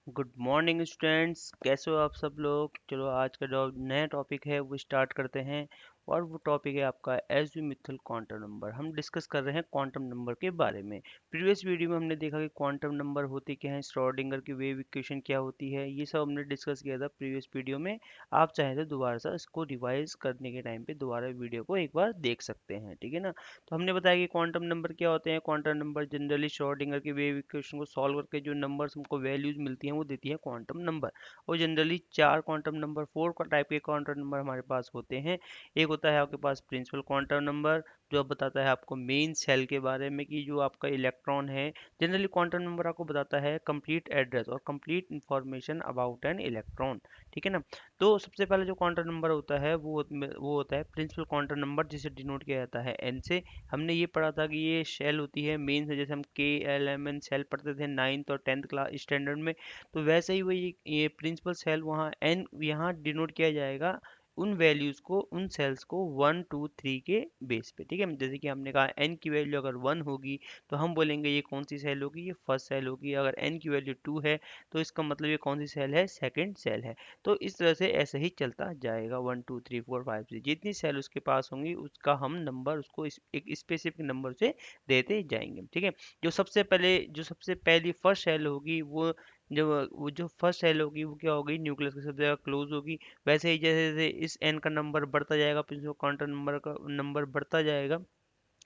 Good morning students, कैसे हो आप सब लोग। चलो आज का जो नया टॉपिक है वो स्टार्ट करते हैं। और वो टॉपिक है आपका एजीमुथल क्वांटम नंबर। हम डिस्कस कर रहे हैं क्वांटम नंबर के बारे में। प्रीवियस वीडियो में हमने देखा कि क्वांटम नंबर होते क्या हैं, श्रोडिंगर की वेव इक्वेशन क्या होती है, ये सब हमने डिस्कस किया था प्रीवियस वीडियो में। आप चाहें तो दोबारा से इसको रिवाइज करने के टाइम पे दोबारा वीडियो को एक बार देख सकते हैं, ठीक है ना। तो हमने बताया कि क्वांटम नंबर क्या होते हैं। क्वांटम नंबर जनरली श्रोडिंगर की वेव इक्वेशन को सॉल्व करके जो नंबर्स हमको वैल्यूज मिलती हैं वो देती है क्वांटम नंबर। और जनरली चार क्वांटम नंबर, फोर टाइप के क्वांटम नंबर हमारे पास होते हैं। एक होता है आपके पास प्रिंसिपल क्वांटम नंबर, जो अब बताता है आपको मेन सेल के बारे में कि जो आपका इलेक्ट्रॉन है। जनरली क्वांटम नंबर आपको बताता है कंप्लीट एड्रेस और complete information about an electron, ठीक है ना। तो सबसे पहले जो क्वांटम नंबर होता है वो होता है प्रिंसिपल क्वांटम नंबर, जिसे डिनोट किया जाता है एन से। हमने ये पढ़ा था कि ये शेल होती है मेन से, जैसे हम के एल एम एन सेल पढ़ते थे 9th और 10th क्लास स्टैंडर्ड में। तो वैसे ही वही ये प्रिंसिपल सेल वहाँ एन यहाँ डिनोट किया जाएगा उन वैल्यूज को, उन सेल्स को 1 2 3 के बेस पे, ठीक है। जैसे कि हमने कहा एन की वैल्यू अगर 1 होगी तो हम बोलेंगे ये कौन सी सेल होगी, ये फर्स्ट सेल होगी। अगर एन की वैल्यू 2 है तो इसका मतलब ये कौन सी सेल है, सेकंड सेल है। तो इस तरह से ऐसे ही चलता जाएगा 1 2 3 4 5 6 जितनी सेल उसके पास होंगी उसका हम नंबर उसको एक स्पेसिफिक नंबर से देते जाएंगे, ठीक है। जो सबसे पहली फर्स्ट सेल होगी वो जो फर्स्ट सेल होगी वो क्या होगी, न्यूक्लियस के सबसे ज्यादा क्लोज होगी। वैसे ही जैसे जैसे इस एन का नंबर बढ़ता जाएगा, प्रिंसिपल क्वांटम नंबर का नंबर बढ़ता जाएगा,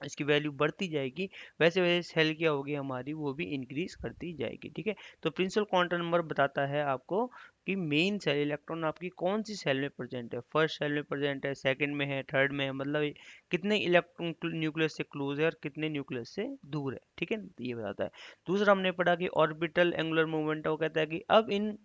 इसकी वैल्यू बढ़ती जाएगी, वैसे वैसे सेल क्या होगी हमारी वो भी इंक्रीज करती जाएगी, ठीक है। तो प्रिंसिपल क्वांटम नंबर बताता है आपको कि मेन सेल इलेक्ट्रॉन आपकी कौन सी सेल में प्रेजेंट है, फर्स्ट सेल में प्रेजेंट है, सेकंड में है, थर्ड में है, मतलब ये कितने इलेक्ट्रॉन न्यूक्लियस से क्लोज है और कितने न्यूक्लियस से दूर है, ठीक है। तो ये बताता है। दूसरा हमने पढ़ा कि ऑर्बिटल एंगुलर मूवमेंट, वो कहता है कि अब इन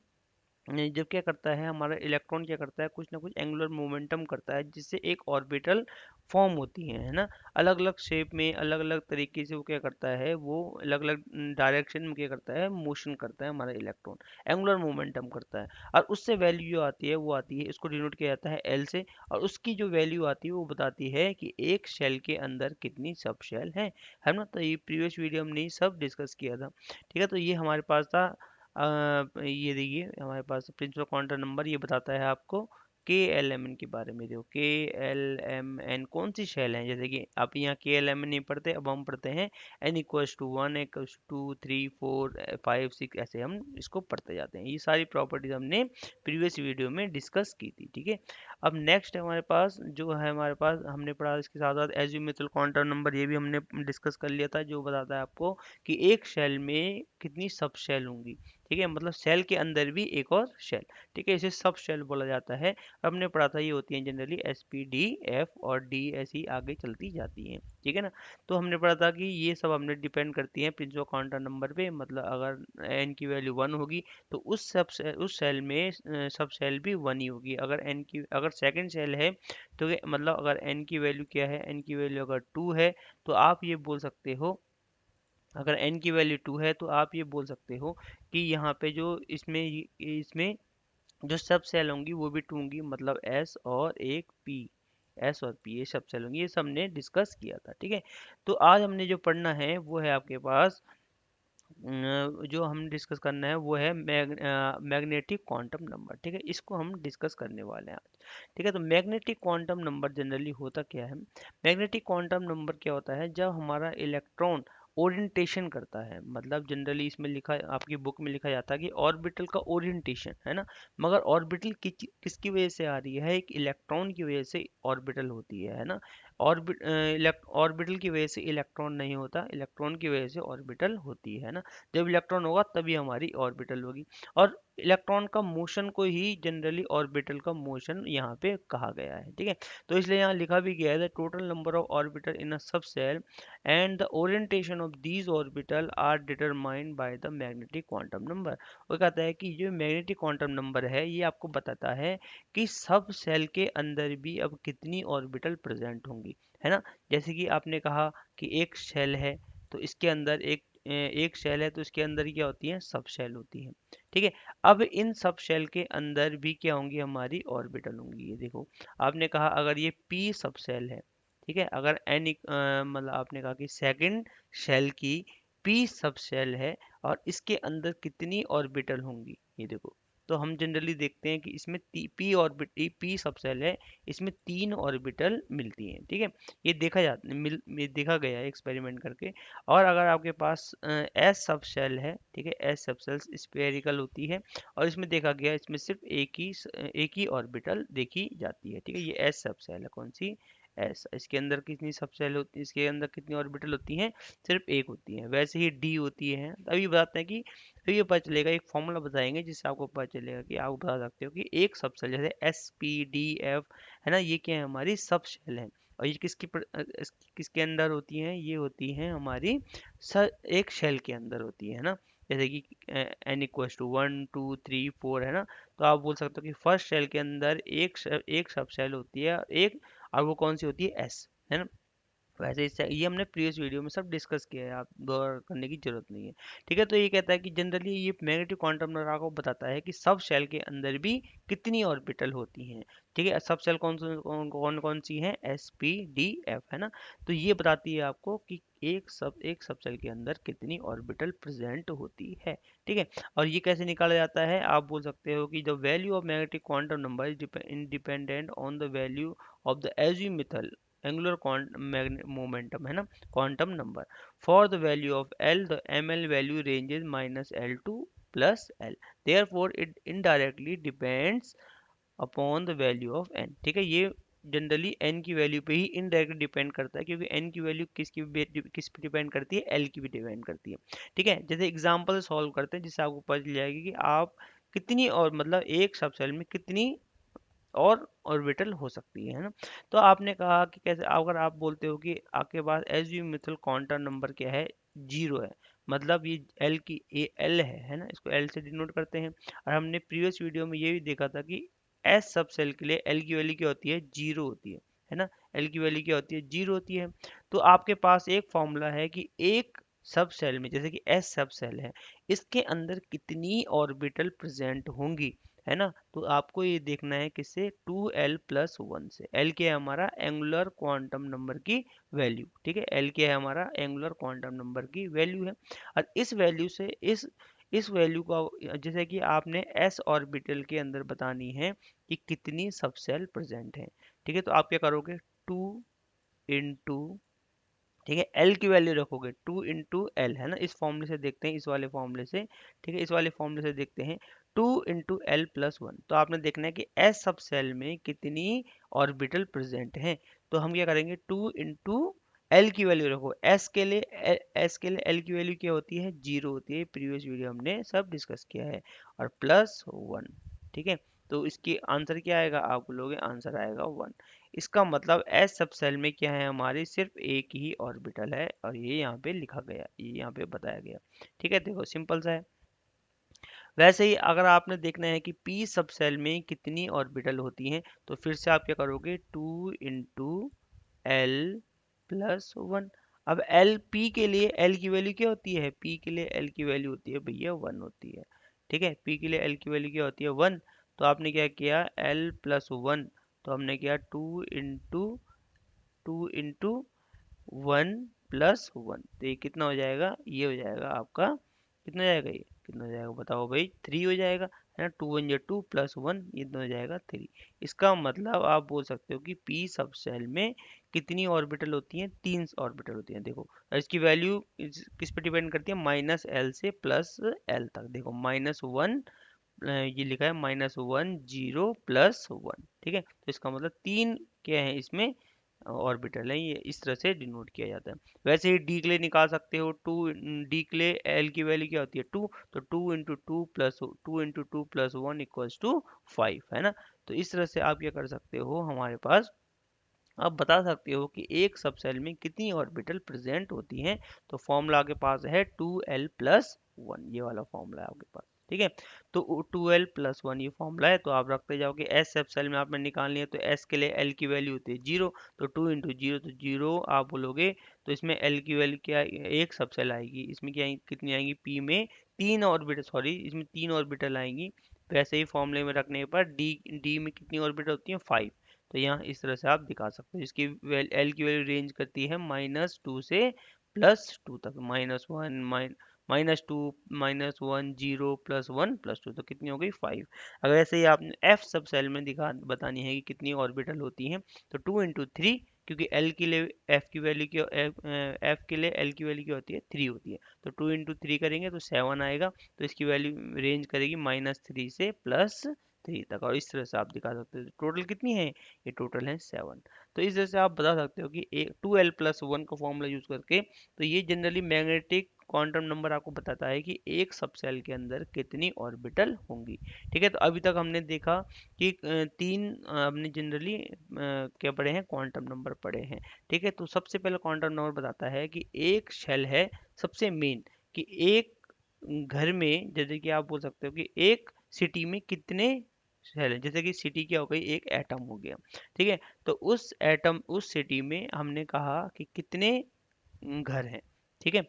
जब क्या करता है हमारा इलेक्ट्रॉन, क्या करता है कुछ ना कुछ एंगुलर मोमेंटम करता है, जिससे एक ऑर्बिटल फॉर्म होती है ना। अलग अलग शेप में, अलग अलग तरीके से वो क्या करता है, वो अलग अलग डायरेक्शन में क्या करता है, मोशन करता है हमारा इलेक्ट्रॉन, एंगुलर मोमेंटम करता है। और उससे वैल्यू जो आती है वो आती है, इसको डिनोट किया जाता है एल से। और उसकी जो वैल्यू आती है वो बताती है कि एक शेल के अंदर कितनी सब शेल है ना। तो ये प्रीवियस वीडियो हमने सब डिस्कस किया था, ठीक है। तो ये हमारे पास था। ये देखिए हमारे पास प्रिंसिपल क्वांटम नंबर ये बताता है आपको के एल एम एन के बारे में। देखो के एल एम एन कौन सी शेल है, जैसे कि आप यहाँ के एल एम एन नहीं पढ़ते, अब हम पढ़ते हैं N equals to 1, equals to 3 4 5 6, ऐसे हम इसको पढ़ते जाते हैं। ये सारी प्रॉपर्टीज हमने प्रीवियस वीडियो में डिस्कस की थी, ठीक है। अब नेक्स्ट हमारे पास जो है, हमारे पास हमने पढ़ा इसके साथ साथ एजीमुथल क्वांटम नंबर, ये भी हमने डिस्कस कर लिया था, जो बताता है आपको कि एक शेल में कितनी सब शेल होंगी, ठीक है। मतलब सेल के अंदर भी एक और शेल, ठीक है, इसे सब शेल बोला जाता है। हमने पढ़ा था ये होती है generally S P D F और डी, ऐसी आगे चलती जाती हैं, ठीक है ना। तो हमने पढ़ा था कि ये सब हमने डिपेंड करती हैं प्रिंसिपल क्वांटम नंबर पे। मतलब अगर एन की वैल्यू 1 होगी तो उस सेल में सब सेल भी 1 ही होगी। अगर सेकंड सेल है तो मतलब अगर एन की वैल्यू क्या है, एन की वैल्यू अगर 2 है तो आप ये बोल सकते हो, अगर n की वैल्यू 2 है तो आप ये बोल सकते हो कि यहाँ पे जो इसमें इसमें जो सब सेल होंगी वो भी 2 होंगी, मतलब s और एक p, s और p ये सब सेल होंगी। ये सब हमने डिस्कस किया था, ठीक है। तो आज हमने जो पढ़ना है वो है आपके पास जो हम डिस्कस करना है वो है मैग्नेटिक क्वांटम नंबर, ठीक है। इसको हम डिस्कस करने वाले हैं आज, ठीक है। तो मैग्नेटिक क्वांटम नंबर जनरली होता क्या है, मैग्नेटिक क्वांटम नंबर क्या होता है, जब हमारा इलेक्ट्रॉन ओरिएंटेशन करता है। मतलब जनरली इसमें लिखा, आपकी बुक में लिखा जाता है कि ऑर्बिटल का ओरिएंटेशन है ना। मगर ऑर्बिटल किसकी वजह से आ रही है, एक इलेक्ट्रॉन की वजह से ऑर्बिटल होती है ना। ऑर्बिटल की वजह से इलेक्ट्रॉन नहीं होता, इलेक्ट्रॉन की वजह से ऑर्बिटल होती है ना। जब इलेक्ट्रॉन होगा तभी हमारी ऑर्बिटल होगी। और इलेक्ट्रॉन का मोशन को ही जनरली ऑर्बिटल का मोशन यहाँ पे कहा गया है, ठीक है। तो इसलिए यहाँ लिखा भी गया है the total number of orbital in a sub cell and the orientation of these orbital are determined by the magnetic quantum number. वो कहता है कि जो मैग्नेटिक क्वांटम नंबर है ये आपको बताता है कि सब सेल के अंदर भी अब कितनी ऑर्बिटल प्रेजेंट होंगी, है ना। जैसे कि आपने कहा कि एक शेल है तो इसके अंदर एक शेल है तो इसके अंदर क्या होती है, सब शेल होती है, ठीक है। अब इन सब शेल के अंदर भी क्या होंगी, हमारी ऑर्बिटल होंगी। ये देखो आपने कहा अगर ये पी सब शेल है, ठीक है, अगर मतलब आपने कहा कि सेकंड शेल की पी सब शेल है और इसके अंदर कितनी ऑर्बिटल होंगी, ये देखो। तो हम जनरली देखते हैं कि इसमें पी ऑर्बिटल, पी सबसेल है, इसमें 3 ऑर्बिटल मिलती हैं, ठीक है। ये देखा जाता ये देखा गया है एक्सपेरिमेंट करके। और अगर आपके पास एस सबसेल है, ठीक है, एस सबसेल्स स्फेरिकल होती है और इसमें देखा गया इसमें सिर्फ एक ही ऑर्बिटल देखी जाती है, ठीक है। ये एस सबसेल है, कौन सी, एस। इसके अंदर कितनी सबसेल होती है, इसके अंदर कितनी ऑर्बिटल होती हैं, सिर्फ एक होती है। वैसे ही डी होती है। अभी बताते हैं कि तो ये पता चलेगा, एक फॉर्मूला बताएंगे जिससे आपको पता चलेगा कि आप बता सकते हो कि एक सबसेल जैसे एस पी डी एफ है ना, ये क्या है, हमारी सबसेल है। और ये किसके अंदर होती हैं, ये होती हैं हमारी एक शेल के अंदर होती है ना। जैसे कि एन इक्वल्स टू 1 2 3 4 है ना। तो आप बोल सकते हो कि फर्स्ट शेल के अंदर एक सब शेल होती है, और वो कौन सी होती है, एस, है ना। वैसे इससे ये हमने प्रीवियस वीडियो में सब डिस्कस किया है, आप गौर करने की जरूरत नहीं है, ठीक है। तो ये कहता है कि जनरली ये मैग्नेटिक क्वांटम नंबर आपको बताता है कि सब शेल के अंदर भी कितनी ऑर्बिटल होती हैं, ठीक है। सब शेल कौन सी हैं, एस पी डी एफ, है ना। तो ये बताती है आपको कि एक सब शेल के अंदर कितनी ऑर्बिटल प्रेजेंट होती है, ठीक है। और ये कैसे निकाला जाता है, आप बोल सकते हो कि the value of magnetic quantum number is independent on the value of the azimuthal angular momentum, है ना, quantum number. For the value of L, the M L value ranges minus L to plus L, therefore it indirectly depends upon the value of N, ठीक है। ये generally N की value पे ही indirectly depend करता है, क्योंकि N की value किस पे डिपेंड करती है, एल की भी डिपेंड करती है, ठीक है। जैसे एग्जांपल सॉल्व करते हैं जिससे आपको पता चल जाएगी कि आप कितनी, और मतलब एक सबसेल में कितनी और ऑर्बिटल हो सकती है ना। तो आपने कहा कि कैसे, अगर आप बोलते हो कि आपके पास एजीमुथल क्वांटम नंबर क्या है, 0 है, मतलब ये एल की एल है ना, इसको एल से डिनोट करते हैं। और हमने प्रीवियस वीडियो में ये भी देखा था कि एस सब सेल के लिए एल की वैल्यू क्या होती है, 0 होती है ना। एल की वैल्यू क्या होती है, 0 होती है। तो आपके पास एक फॉर्मूला है कि एक सब सेल में, जैसे कि एस सब सेल है, इसके अंदर कितनी ऑर्बिटल प्रेजेंट होंगी, है ना। तो आपको ये देखना है किससे, 2l+1 से। एल क्या है, हमारा एंगुलर क्वांटम नंबर की वैल्यू, ठीक है। एल क्या है, हमारा एंगुलर क्वांटम नंबर की वैल्यू है। और इस वैल्यू से इस वैल्यू का, जैसे कि आपने एस ऑर्बिटल के अंदर बतानी है कि कितनी सबसेल प्रेजेंट है, ठीक है। तो आप क्या करोगे, 2 इंटू, ठीक है, एल की वैल्यू रखोगे 2 इंटू एल, है ना। इस फॉर्मूले से देखते हैं, इस वाले फॉर्मूले से, ठीक है, इस वाले फॉर्मूले से देखते हैं 2 इंटू एल+1। तो आपने देखना है कि एस सब सेल में कितनी ऑर्बिटल प्रेजेंट हैं। तो हम क्या करेंगे, 2 इंटू एल की वैल्यू रखो, एस के लिए एल की वैल्यू क्या होती है, 0 होती है, प्रीवियस वीडियो हमने सब डिस्कस किया है, और +1, ठीक है। तो इसकी आंसर क्या आएगा, आप बोलोगे आंसर आएगा 1। इसका मतलब एस सब सेल में क्या है, हमारी सिर्फ एक ही ऑर्बिटल है, और ये यहाँ पे लिखा गया, ये यहाँ पे बताया गया, ठीक है। देखो सिंपल सा है। वैसे ही अगर आपने देखना है कि पी सब सेल में कितनी ऑर्बिटल होती हैं, तो फिर से आप क्या करोगे, 2 इंटू एल+1। अब एल पी के लिए एल की वैल्यू क्या होती है, पी के लिए एल की वैल्यू होती है भैया 1 होती है, ठीक है। पी के लिए एल की वैल्यू क्या होती है, 1। तो आपने क्या किया, L+1, तो हमने किया 2 इंटू 1+1। तो ये कितना हो जाएगा, ये हो जाएगा आपका, कितना हो जाएगा, ये कितना हो जाएगा, बताओ भाई, 3 हो जाएगा, है ना। 2 1 2 +1, ये कितना हो जाएगा, 3। इसका मतलब आप बोल सकते हो कि पी सब सेल में कितनी ऑर्बिटल होती हैं, 3 ऑर्बिटल होती हैं। देखो, और इसकी वैल्यू किस पे डिपेंड करती है, -L से +L तक। देखो -1, ये लिखा है -1 0+1, ठीक है। तो इसका मतलब 3 क्या है इसमें ऑर्बिटल है, ये इस तरह से डिनोट किया जाता है। वैसे ही डी के लिए निकाल सकते हो, डी के लिए एल की वैल्यू क्या होती है, 2। तो 2 इंटू 2 + 1 है ना। तो इस तरह से आप क्या कर सकते हो, हमारे पास आप बता सकते हो कि एक सब सेल में कितनी ऑर्बिटल प्रेजेंट होती हैं। तो फॉर्मूला आपके पास है 2l+1, ये वाला फॉर्मूला है आपके पास, ठीक है। तो 2l+1 ये फॉर्मूला है। तो आप रखते जाओगे, एस सब सेल में आपने निकालनी है, तो एस के लिए एल की वैल्यू होती है 0। तो 2 इंटू 0, तो 0 आप बोलोगे। तो इसमें एल की वैल्यू क्या, एक सब सेल आएगी, इसमें क्या कितनी आएंगी, पी में 3 ऑर्बिटल, सॉरी इसमें 3 ऑर्बिटल आएंगी। वैसे ही फॉर्मूले में रखने पर डी डी में कितनी ऑर्बिटल होती है, 5। तो यहाँ इस तरह से आप दिखा सकते हो। इसकी एल की वैल्यू रेंज करती है -2 से +2 तक, -1 -2 -1 0 +1 +2, तो कितनी हो गई 5। अगर ऐसे ही आपने एफ सब सेल में दिखा बतानी है कि कितनी ऑर्बिटल होती हैं, तो 2 × 3, क्योंकि एल के लिए एफ की वैल्यू की एफ के लिए एल की वैल्यू क्या होती है 3 होती है, तो 2 × 3 करेंगे तो 7 आएगा। तो इसकी वैल्यू रेंज करेगी -3 से +3 तक, और इस तरह से आप दिखा सकते हो टोटल कितनी है, ये टोटल है 7। तो इस तरह से आप बता सकते हो कि 2l+1 का फॉर्मूला यूज करके, तो ये जनरली मैग्नेटिक क्वांटम नंबर आपको बताता है कि एक सब सेल के अंदर कितनी ऑर्बिटल होंगी। ठीक है, तो अभी तक हमने देखा कि तीन हमने जनरली क्या पढ़े हैं, क्वांटम नंबर पढ़े हैं। ठीक है, तो सबसे पहले क्वांटम नंबर बताता है कि एक शेल है, सबसे मेन कि एक घर में, जैसे कि आप बोल सकते हो कि एक सिटी में कितने शेल है, जैसे कि सिटी क्या हो गई, एक एटम हो गया। ठीक है, तो उस एटम उस सिटी में हमने कहा कि कितने घर हैं। ठीक है,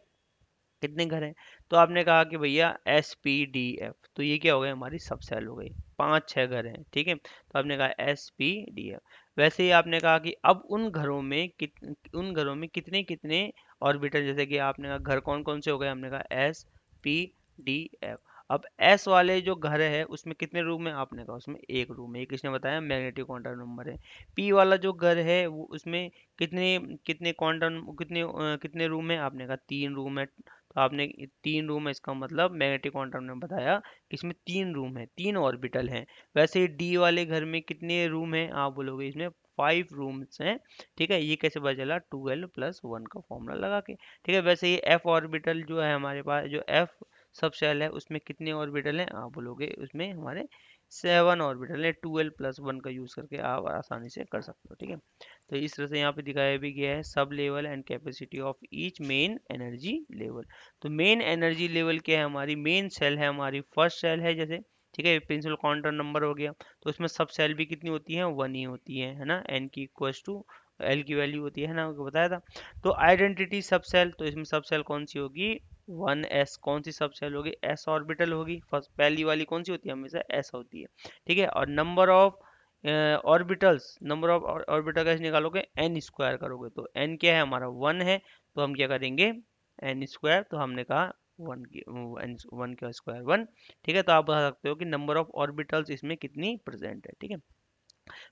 कितने घर हैं, तो आपने कहा कि भैया SPDF, तो ये क्या हो गई, हमारी सब सेल हो गई, 5-6 घर हैं। ठीक है, तो आपने कहा SPDF। वैसे ही आपने कहा कि अब उन घरों में कितने कितने ऑर्बिटल, जैसे कि आपने कहा घर कौन कौन से हो गए, हमने कहा SPDF। अब S वाले जो घर है उसमें कितने रूम है, आपने कहा उसमें एक रूम है, ये किसने बताया, मैग्नेटिक क्वांटम नंबर है। P वाला जो घर है वो उसमें कितने कितने क्वांटम कितने रूम है, आपने कहा 3 रूम है। तो आपने 3 रूम है, इसका मतलब मैग्नेटिक क्वांटम ने बताया कि इसमें 3 रूम है, 3 ऑर्बिटल हैं। वैसे ही डी वाले घर में कितने रूम हैं, आप बोलोगे इसमें 5 रूम्स हैं। ठीक है, ये कैसे पता चला, 2l+1 का फॉर्मूला लगा के। ठीक है, वैसे ही एफ ऑर्बिटल जो है हमारे पास, जो एफ सब शेल है उसमें कितने ऑर्बिटल हैं, आप बोलोगे उसमें हमारे 7 ऑर्बिटल है। 2l+1 का यूज करके आप आसानी से कर सकते हो। ठीक है, तो इस तरह से यहाँ पे दिखाया भी गया है sub level and capacity of each main energy level. तो मेन एनर्जी लेवल क्या है, हमारी मेन सेल है, हमारी फर्स्ट सेल है जैसे। ठीक है, प्रिंसिपल क्वांटम नंबर हो गया, तो इसमें सब सेल भी कितनी होती है, 1 ही होती है ना, n की इक्वल्स टू एल की वैल्यू होती है ना, आपको बताया था। तो आइडेंटिटी सब सेल, तो इसमें सब सेल कौन सी होगी, 1s। कौन सी सब सेल होगी, s ऑर्बिटल होगी, फर्स्ट पहली वाली कौन सी होती है, हमेशा s होती है। ठीक है, और number of orbitals, number of orbital कैसे निकालोगे, एन स्क्वायर करोगे, तो एन क्या है हमारा 1 है, तो हम क्या करेंगे एन स्क्वायर, तो हमने कहा 1 की 1 का स्क्वायर 1। ठीक है, तो आप बता सकते हो कि नंबर ऑफ ऑर्बिटल्स इसमें कितनी प्रेजेंट है। ठीक है,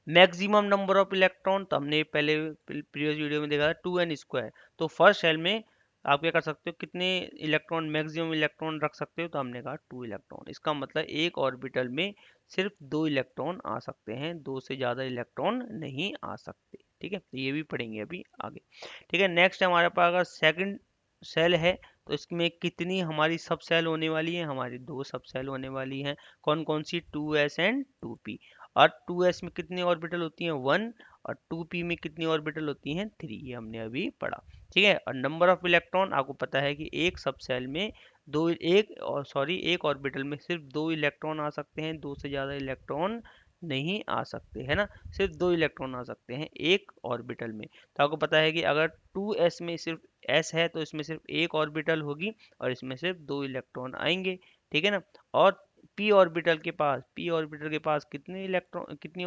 मैक्सिमम नंबर ऑफ इलेक्ट्रॉन, तो हमने पहले प्रीवियस वीडियो में देखा था 2n²। तो फर्स्ट शेल में आप क्या कर सकते हो, कितने इलेक्ट्रॉन, मैक्सिमम इलेक्ट्रॉन रख सकते हो, तो हमने कहा 2 इलेक्ट्रॉन। इसका मतलब एक ऑर्बिटल में सिर्फ 2 इलेक्ट्रॉन आ सकते हैं, 2 से ज़्यादा इलेक्ट्रॉन नहीं आ सकते। ठीक है, तो ये भी पढ़ेंगे अभी आगे। ठीक है, नेक्स्ट हमारे पास अगर सेकंड सेल है, तो इसमें कितनी हमारी सब सेल होने वाली है, हमारी 2 सब सेल होने वाली हैं। कौन कौन सी, 2s एंड 2p। और 2s में कितनी ऑर्बिटल होती हैं, 1। और 2p में कितनी ऑर्बिटल होती हैं, 3। ये हमने अभी पढ़ा। ठीक है, और नंबर ऑफ इलेक्ट्रॉन आपको पता है कि एक सब सेल में एक ऑर्बिटल में सिर्फ 2 इलेक्ट्रॉन आ सकते हैं, 2 से ज़्यादा इलेक्ट्रॉन नहीं आ सकते, है ना। सिर्फ 2 इलेक्ट्रॉन आ सकते हैं एक ऑर्बिटल में। तो आपको पता है कि अगर 2s में सिर्फ s है, तो इसमें सिर्फ एक ऑर्बिटल होगी और इसमें सिर्फ 2 इलेक्ट्रॉन आएंगे। ठीक है ना। और पी ऑर्बिटल के पास कितने इलेक्ट्रॉन, कितनी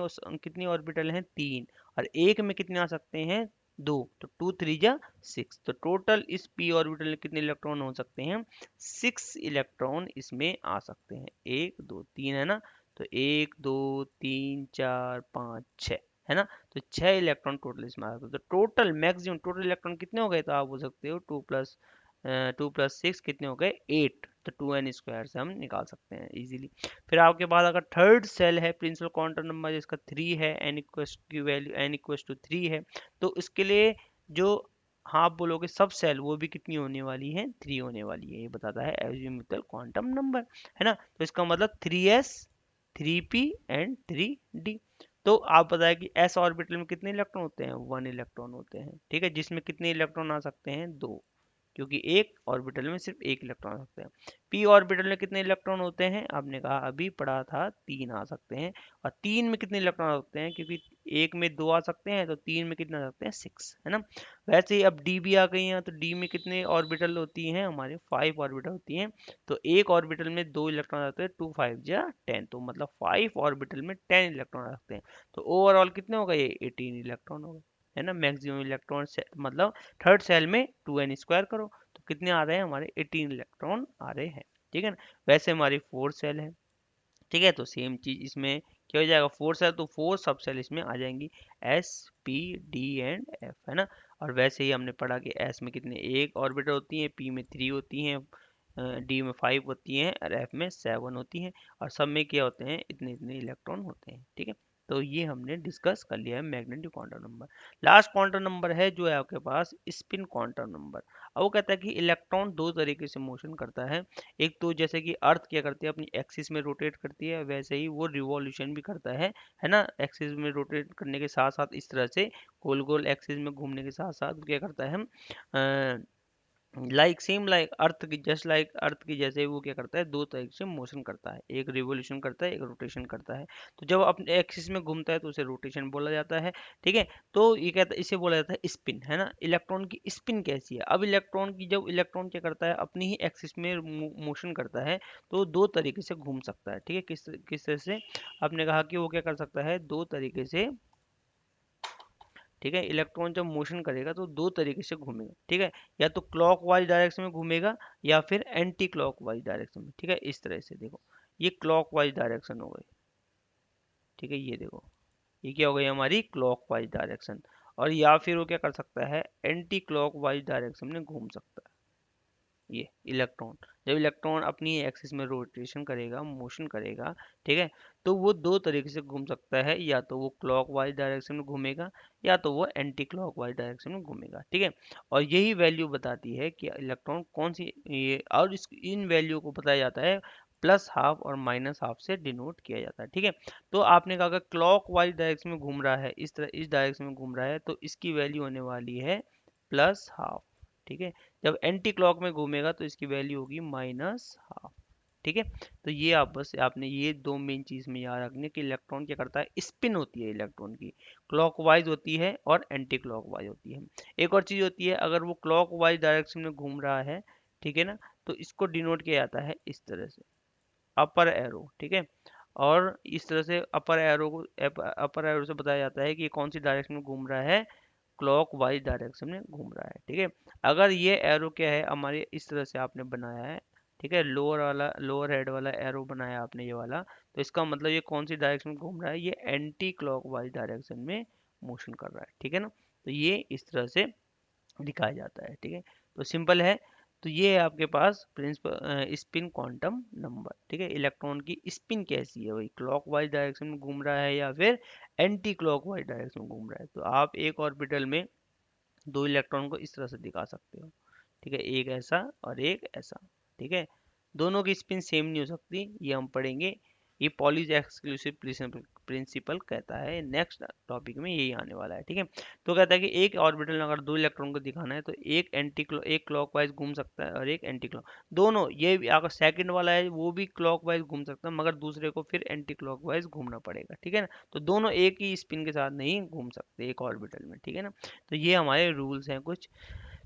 ऑर्बिटल हैं, 3। और एक में कितने आ सकते हैं, 2। तो 2 3 जा 6। तो टोटल इस पी ऑर्बिटल में कितने इलेक्ट्रॉन हो सकते हैं, 6 इलेक्ट्रॉन इसमें आ सकते हैं। 1 2 3 है ना, तो 1 2 3 4 5 6 है ना, तो 6 इलेक्ट्रॉन टोटल इसमें आ सकते हैं। तो टोटल मैक्सिमम टोटल इलेक्ट्रॉन कितने हो गए, तो आप बोल सकते हो 2 + 6 कितने हो गए, 8। तो 2n² से हम निकाल सकते हैं इजीली। फिर आपके पास अगर थर्ड सेल है, प्रिंसिपल क्वांटम नंबर जिसका 3 है, n की वैल्यू n=3 है, तो इसके लिए जो हाँ आप बोलोगे सब सेल, वो भी कितनी होने वाली है, 3 होने वाली है। ये बताता है एजीमुथल क्वांटम नंबर, है ना। तो इसका मतलब 3s 3p एंड 3d। तो आप बताए कि s ऑर्बिटल में कितने इलेक्ट्रॉन होते हैं, 1 इलेक्ट्रॉन होते हैं। ठीक है, जिसमें कितने इलेक्ट्रॉन आ सकते हैं, 2, क्योंकि एक ऑर्बिटल में सिर्फ एक इलेक्ट्रॉन आ सकते हैं। पी ऑर्बिटल में कितने इलेक्ट्रॉन होते हैं, आपने कहा अभी पढ़ा था 3 आ सकते हैं। और 3 में कितने इलेक्ट्रॉन आ सकते हैं, क्योंकि एक में 2 आ सकते हैं, तो 3 में कितने आ सकते हैं, 6, है ना। वैसे ही अब डी भी आ गई हैं, तो डी में कितने ऑर्बिटल होती हैं, हमारे 5 ऑर्बिटल होती हैं। तो एक ऑर्बिटल में 2 इलेक्ट्रॉन आते हैं, 2 5 जा 10, तो मतलब 5 ऑर्बिटल में 10 इलेक्ट्रॉन आ सकते हैं। तो ओवरऑल कितने हो गए, 18 इलेक्ट्रॉन हो गए, है ना। मैक्सिमम इलेक्ट्रॉन मतलब थर्ड सेल में 2n² करो, तो कितने आ रहे हैं हमारे 18 इलेक्ट्रॉन आ रहे हैं, ठीक है ना। वैसे हमारी 4 सेल है, ठीक है, तो सेम चीज इसमें क्या हो जाएगा, 4 सेल तो 4 सब सेल इसमें आ जाएंगी, S P D and F, है ना। और वैसे ही हमने पढ़ा कि एस में कितने एक ऑर्बिटल होती है, पी में 3 होती हैं, डी में 5 होती हैं और एफ में 7 होती हैं, और सब में क्या होते हैं, इतने इतने इलेक्ट्रॉन होते हैं, ठीक है। तो ये हमने डिस्कस कर लिया है magnetic quantum number. Last quantum number है जो है आपके पास स्पिन क्वांटम नंबर। अब वो कहता है कि इलेक्ट्रॉन दो तरीके से मोशन करता है। एक तो जैसे कि अर्थ क्या करती है, अपनी एक्सिस में रोटेट करती है, वैसे ही वो रिवॉल्यूशन भी करता है ना। एक्सिस में रोटेट करने के साथ साथ इस तरह से गोल गोल एक्सिस में घूमने के साथ साथ क्या करता है, हम लाइक सेम लाइक अर्थ की, जस्ट लाइक अर्थ की जैसे वो क्या करता है, दो तरीके से मोशन करता है, एक रिवोल्यूशन करता है, एक रोटेशन करता है। तो जब अपने एक्सिस में घूमता है तो उसे रोटेशन बोला जाता है, ठीक है। तो ये कहता है, इसे बोला जाता है स्पिन, है ना। इलेक्ट्रॉन की स्पिन कैसी है, अब इलेक्ट्रॉन की, जब इलेक्ट्रॉन क्या करता है, अपनी ही एक्सिस में मोशन करता है, तो दो तरीके से घूम सकता है, ठीक है। किस किस तरह से, आपने कहा कि वो क्या कर सकता है, दो तरीके से, ठीक है। इलेक्ट्रॉन जब मोशन करेगा तो दो तरीके से घूमेगा, ठीक है। या तो क्लॉकवाइज डायरेक्शन में घूमेगा या फिर एंटी क्लॉकवाइज डायरेक्शन में, ठीक है। इस तरह से देखो, ये क्लॉकवाइज डायरेक्शन हो गई, ठीक है। ये देखो, ये क्या हो गई हमारी क्लॉकवाइज डायरेक्शन। और या फिर वो क्या कर सकता है, एंटी क्लॉकवाइज डायरेक्शन में घूम सकता है। ये इलेक्ट्रॉन, जब इलेक्ट्रॉन अपनी एक्सिस में रोटेशन करेगा, मोशन करेगा, ठीक है, तो वो दो तरीके से घूम सकता है, या तो वो क्लॉकवाइज डायरेक्शन में घूमेगा या तो वो एंटी क्लॉकवाइज डायरेक्शन में घूमेगा, ठीक है। और यही वैल्यू बताती है कि इलेक्ट्रॉन कौन सी ये, और इन वैल्यू को बताया जाता है प्लस हाफ और माइनस हाफ से डिनोट किया जाता है, ठीक है। तो आपने कहा अगर क्लॉकवाइज डायरेक्शन में घूम रहा है, इस तरह इस डायरेक्शन में घूम रहा है, तो इसकी वैल्यू होने वाली है प्लस हाफ, ठीक है। जब एंटी क्लॉक में घूमेगा तो इसकी वैल्यू होगी माइनस हाफ, ठीक है। तो ये आप बस आपने ये दो मेन चीज में याद रखने कि इलेक्ट्रॉन क्या करता है, स्पिन होती है इलेक्ट्रॉन की, क्लॉकवाइज होती है और एंटी क्लॉकवाइज होती है। एक और चीज होती है, अगर वो क्लॉकवाइज डायरेक्शन में घूम रहा है, ठीक है ना, तो इसको डिनोट किया जाता है इस तरह से, अपर एरो, ठीक है। और इस तरह से अपर एरो को, अपर एरो से बताया जाता है कि ये कौन सी डायरेक्शन में घूम रहा है, क्लॉक वाइज डायरेक्शन में घूम रहा है, ठीक है। अगर ये एरो क्या है हमारे, इस तरह से आपने बनाया है, ठीक है, लोअर वाला, लोअर हेड वाला एरो बनाया आपने ये वाला, तो इसका मतलब ये कौन सी डायरेक्शन में घूम रहा है, ये एंटी क्लॉक वाइज डायरेक्शन में मोशन कर रहा है, ठीक है ना। तो ये इस तरह से दिखाया जाता है, ठीक है। तो सिंपल है। तो ये है आपके पास प्रिंसिपल स्पिन क्वांटम नंबर, ठीक है। इलेक्ट्रॉन की स्पिन कैसी है, वही क्लॉकवाइज डायरेक्शन में घूम रहा है या फिर एंटी क्लॉकवाइज डायरेक्शन में घूम रहा है। तो आप एक ऑर्बिटल में दो इलेक्ट्रॉन को इस तरह से दिखा सकते हो, ठीक है, एक ऐसा और एक ऐसा, ठीक है। दोनों की स्पिन सेम नहीं हो सकती, ये हम पढ़ेंगे। ये पॉलीज एक्सक्लूसिव प्रिंसिपल कहता है, नेक्स्ट टॉपिक में यही आने वाला है, ठीक है। तो कहता है कि एक ऑर्बिटल में अगर दो इलेक्ट्रॉन को दिखाना है तो एक एक क्लॉकवाइज घूम सकता है और एक एंटी क्लॉक, दोनों, ये भी अगर सेकंड वाला है वो भी क्लॉकवाइज घूम सकता है, मगर दूसरे को फिर एंटी क्लॉकवाइज घूमना पड़ेगा, ठीक है ना। तो दोनों एक ही स्पिन के साथ नहीं घूम सकते एक ऑर्बिटल में, ठीक है ना। तो ये हमारे रूल्स हैं कुछ।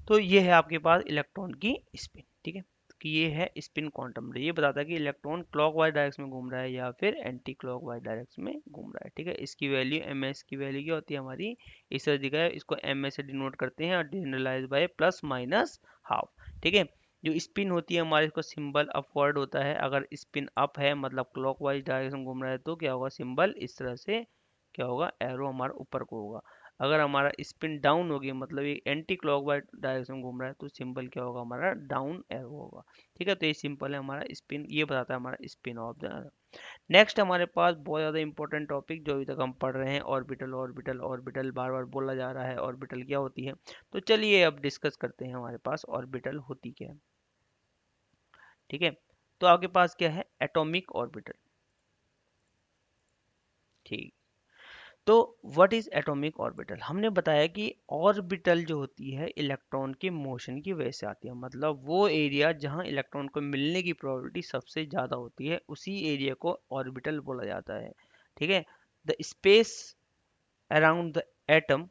तो ये है आपके पास इलेक्ट्रॉन की स्पिन, ठीक है। कि ये है स्पिन क्वांटम, ये बताता है कि इलेक्ट्रॉन क्लॉकवाइज डायरेक्शन में घूम रहा है या फिर एंटी क्लॉकवाइज डायरेक्शन में घूम रहा है, ठीक है। इसकी वैल्यू एम एस की वैल्यू क्या होती है हमारी, इस तरह दिखा है, इसको एम एस से डिनोट करते हैं और generalise by plus minus half, ठीक है। जो स्पिन होती है हमारे, इसको सिंबल अपवर्ड होता है, अगर स्पिन अप है मतलब क्लॉकवाइज डायरेक्शन घूम रहा है तो क्या होगा, सिंबल इस तरह से क्या होगा, एरो हमारा ऊपर को होगा। अगर हमारा स्पिन डाउन हो गया मतलब ये एंटी क्लॉकवाइज डायरेक्शन में घूम रहा है तो सिंबल क्या होगा हमारा, डाउन एरो होगा, ठीक है। तो ये सिंपल है हमारा स्पिन, ये बताता है हमारा स्पिन ऑफ द। नेक्स्ट हमारे पास बहुत ज़्यादा इंपॉर्टेंट टॉपिक जो अभी तक हम पढ़ रहे हैं, ऑर्बिटल ऑर्बिटल ऑर्बिटल, बार बार बोला जा रहा है ऑर्बिटल क्या होती है। तो चलिए अब डिस्कस करते हैं हमारे पास ऑर्बिटल होती क्या है, ठीक है। तो आपके पास क्या है, एटॉमिक ऑर्बिटल, ठीक। तो व्हाट इज एटॉमिक ऑर्बिटल, हमने बताया कि ऑर्बिटल जो होती है इलेक्ट्रॉन के मोशन की वजह से आती है, मतलब वो एरिया जहां इलेक्ट्रॉन को मिलने की प्रोबेबिलिटी सबसे ज़्यादा होती है उसी एरिया को ऑर्बिटल बोला जाता है, ठीक है। The space around the atom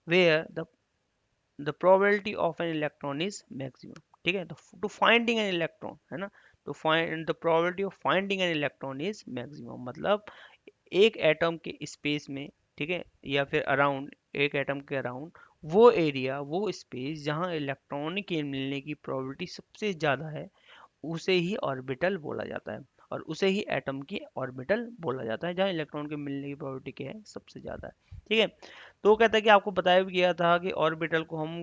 where the probability of an electron is maximum, ठीक है। टू फाइंडिंग एन इलेक्ट्रॉन, है ना, to find the probability of finding an electron is maximum, मतलब एक एटम के स्पेस में, ठीक है, या फिर अराउंड, एक एटम के अराउंड वो एरिया, वो स्पेस जहाँ इलेक्ट्रॉन के मिलने की प्रोबेबिलिटी सबसे ज़्यादा है, उसे ही ऑर्बिटल बोला जाता है, और उसे ही एटम की ऑर्बिटल बोला जाता है, जहाँ इलेक्ट्रॉन के मिलने की प्रोबेबिलिटी क्या है, सबसे ज़्यादा है। ठीक है, तो वो कहता है कि आपको बताया भी गया था कि ऑर्बिटल को हम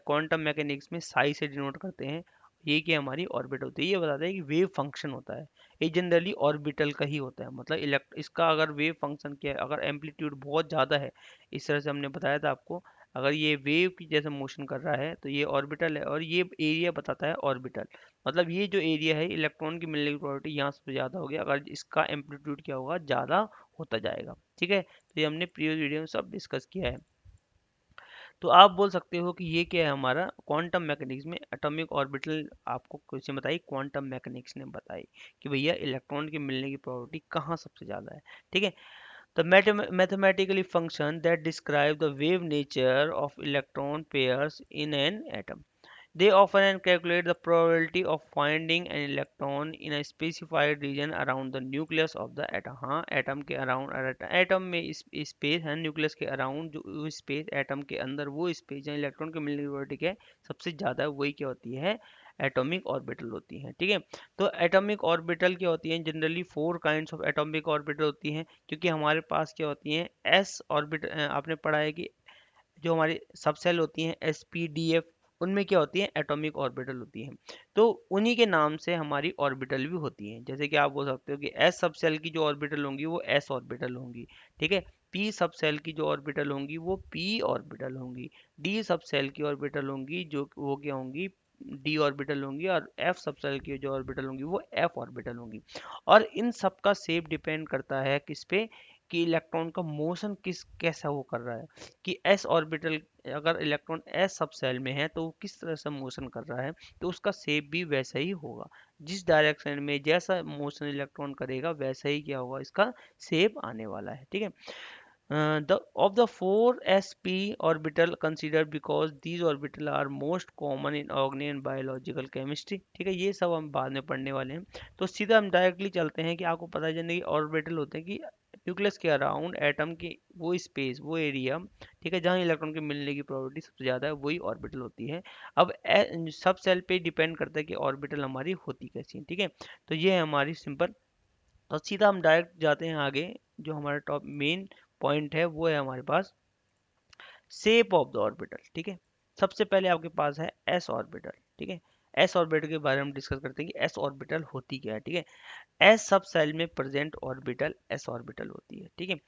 क्वांटम मैकेनिक्स में साई से डिनोट करते हैं। ये कि हमारी ऑर्बिट होती है, ये बताता है कि वेव फंक्शन होता है, ये जनरली ऑर्बिटल का ही होता है। मतलब इलेक्ट इसका अगर वेव फंक्शन क्या है, अगर एम्पलीट्यूड बहुत ज़्यादा है, इस तरह से हमने बताया था आपको, अगर ये वेव की जैसे मोशन कर रहा है तो ये ऑर्बिटल है, और ये एरिया बताता है ऑर्बिटल। मतलब ये जो एरिया है, इलेक्ट्रॉन की मिलने की प्रोबेबिलिटी यहाँ सबसे ज़्यादा होगी अगर इसका एम्पलीट्यूड क्या होगा, ज़्यादा होता जाएगा। ठीक है, तो ये हमने प्रीवियस वीडियो में सब डिस्कस किया है। तो आप बोल सकते हो कि ये क्या है, हमारा क्वांटम मैकेनिक्स में एटॉमिक ऑर्बिटल आपको क्वेश्चन बताई, क्वांटम मैकेनिक्स ने बताई कि भैया इलेक्ट्रॉन के मिलने की प्रोबेबिलिटी कहाँ सबसे ज़्यादा है। ठीक है, the mathematically function that describe the wave nature of electron pairs in an atom. They often calculate the probability of finding an electron in a specified region around the nucleus of the atom. हाँ, atom के around, atom में space है, nucleus के around जो space, atom के अंदर वो space जहाँ इलेक्ट्रॉन के मिलने की प्रोबेबिलिटी क्या है, सबसे ज़्यादा, वही क्या होती है, एटॉमिक ऑर्बिटल होती है। ठीक है, तो एटॉमिक ऑर्बिटल क्या होती है, generally 4 kinds of atomic orbital होती हैं, क्योंकि हमारे पास क्या होती हैं, एस ऑर्बिटल, आपने पढ़ा है कि जो हमारी सब सेल होती हैं SPDF, उनमें क्या होती है, एटॉमिक ऑर्बिटल होती हैं। तो उन्हीं के नाम से हमारी ऑर्बिटल भी होती हैं। जैसे कि आप बोल सकते हो कि S सब सेल की जो ऑर्बिटल होंगी वो S ऑर्बिटल होंगी। ठीक है, P सब सेल की जो ऑर्बिटल होंगी वो P ऑर्बिटल होंगी। D सब सेल की ऑर्बिटल होंगी जो वो क्या होंगी, D ऑर्बिटल होंगी। और F सब सेल की जो ऑर्बिटल होंगी वो F ऑर्बिटल होंगी। और इन सब का शेप डिपेंड करता है किस पे, कि इलेक्ट्रॉन का मोशन किस कैसा वो कर रहा है, कि एस ऑर्बिटल, अगर इलेक्ट्रॉन एस सब सेल में है तो वो किस तरह से मोशन कर रहा है, तो उसका शेप भी वैसा ही होगा। जिस डायरेक्शन में जैसा मोशन इलेक्ट्रॉन करेगा वैसा ही क्या होगा, इसका शेप आने वाला है। ठीक है, the of the four sp orbital considered, because these orbital are most common in organic and biological chemistry। ठीक है, ये सब हम बाद में पढ़ने वाले हैं। तो सीधा हम डायरेक्टली चलते हैं कि आपको पता चलने की ऑर्बिटल होते हैं कि न्यूक्लियस के अराउंड एटम की वो स्पेस, वो एरिया, ठीक है, जहाँ इलेक्ट्रॉन के मिलने की प्रोबेबिलिटी सबसे ज़्यादा है, वही ऑर्बिटल होती है। अब सब सेल पे डिपेंड करता है कि ऑर्बिटल हमारी होती कैसी है। ठीक है, तो ये है हमारी सिंपल। तो सीधा हम डायरेक्ट जाते हैं आगे, जो हमारा टॉप मेन पॉइंट है वो है हमारे पास शेप ऑफ द ऑर्बिटल। ठीक है, सबसे पहले आपके पास है एस ऑर्बिटल। ठीक है, एस ऑर्बिटल के बारे में डिस्कस करते हैं कि एस ऑर्बिटल होती क्या है। ठीक है, एस सब सेल में प्रेजेंट ऑर्बिटल एस ऑर्बिटल होती है। ठीक है,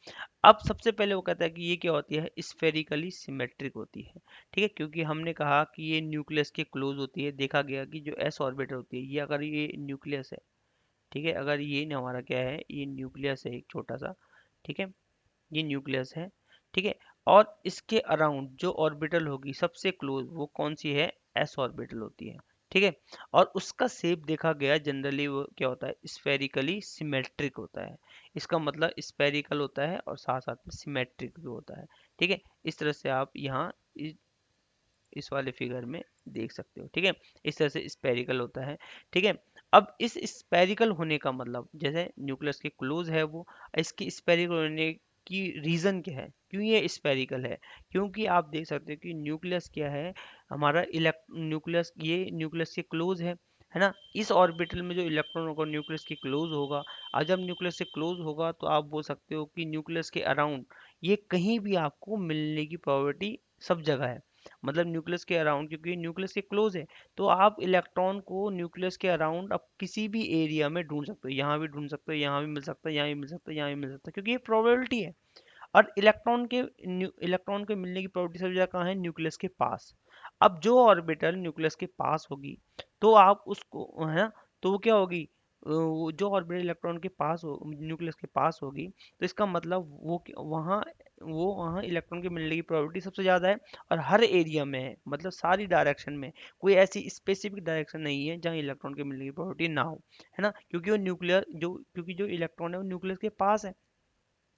अब सबसे पहले वो कहता है कि ये क्या होती है, स्फेरिकली सिमेट्रिक होती है। ठीक है, क्योंकि हमने कहा कि ये न्यूक्लियस के क्लोज होती है। देखा गया कि जो एस ऑर्बिटल होती है, ये अगर ये न्यूक्लियस है, ठीक है, अगर ये न हमारा क्या है, ये न्यूक्लियस है एक छोटा सा, ठीक है, ये न्यूक्लियस है। ठीक है, और इसके अराउंड जो ऑर्बिटल होगी सबसे क्लोज, वो कौन सी है, एस ऑर्बिटल होती है। ठीक है, और उसका शेप देखा गया जनरली वो क्या होता है, स्फेरिकली सिमेट्रिक होता है। इसका मतलब स्फेरिकल होता है और साथ साथ में सिमेट्रिक भी होता है। ठीक है, इस तरह से आप यहाँ इस वाले फिगर में देख सकते हो। ठीक है, इस तरह से स्पेरिकल होता है। ठीक है, अब इस स्पेरिकल होने का मतलब, जैसे न्यूक्लियस के क्लोज है वो, इसकी स्पेरिकल होने की रीजन क्या है, क्यों ये स्पेरिकल है, क्योंकि आप देख सकते हो कि न्यूक्लियस क्या है हमारा, इलेक्ट न्यूक्लियस, ये न्यूक्लियस के क्लोज है ना। इस ऑर्बिटल में जो इलेक्ट्रॉन होगा न्यूक्लियस के क्लोज होगा, और जब न्यूक्लियस से क्लोज होगा तो आप बोल सकते हो कि न्यूक्लियस के अराउंड ये कहीं भी आपको मिलने की प्रोबेबिलिटी सब जगह है। मतलब न्यूक्लियस के अराउंड, क्योंकि न्यूक्लियस के क्लोज है, तो आप इलेक्ट्रॉन को न्यूक्लियस के अराउंड आप किसी भी एरिया में ढूंढ सकते हो, यहाँ भी ढूंढ सकते हो, यहाँ भी मिल सकता है, यहाँ भी मिल सकता है, यहाँ भी मिल सकता है, क्योंकि ये प्रोबेबिलिटी है। और इलेक्ट्रॉन के मिलने की प्रोबेबिलिटी सबसे ज्यादा कहाँ है, न्यूक्लियस के पास। अब जो ऑर्बिटल न्यूक्लियस के पास होगी, तो आप उसको, है ना, तो वो क्या होगी, जो ऑर्बिटल इलेक्ट्रॉन के पास हो, न्यूक्लियस के पास होगी, तो इसका मतलब वो वहाँ इलेक्ट्रॉन के मिलने की प्रोबेबिलिटी सबसे ज़्यादा है। और हर एरिया में है, मतलब सारी डायरेक्शन में, कोई ऐसी स्पेसिफिक डायरेक्शन नहीं है जहाँ इलेक्ट्रॉन के मिलने की प्रोबेबिलिटी ना हो, है ना, क्योंकि वो न्यूक्लियर जो क्योंकि जो इलेक्ट्रॉन है वो न्यूक्लियस के पास है।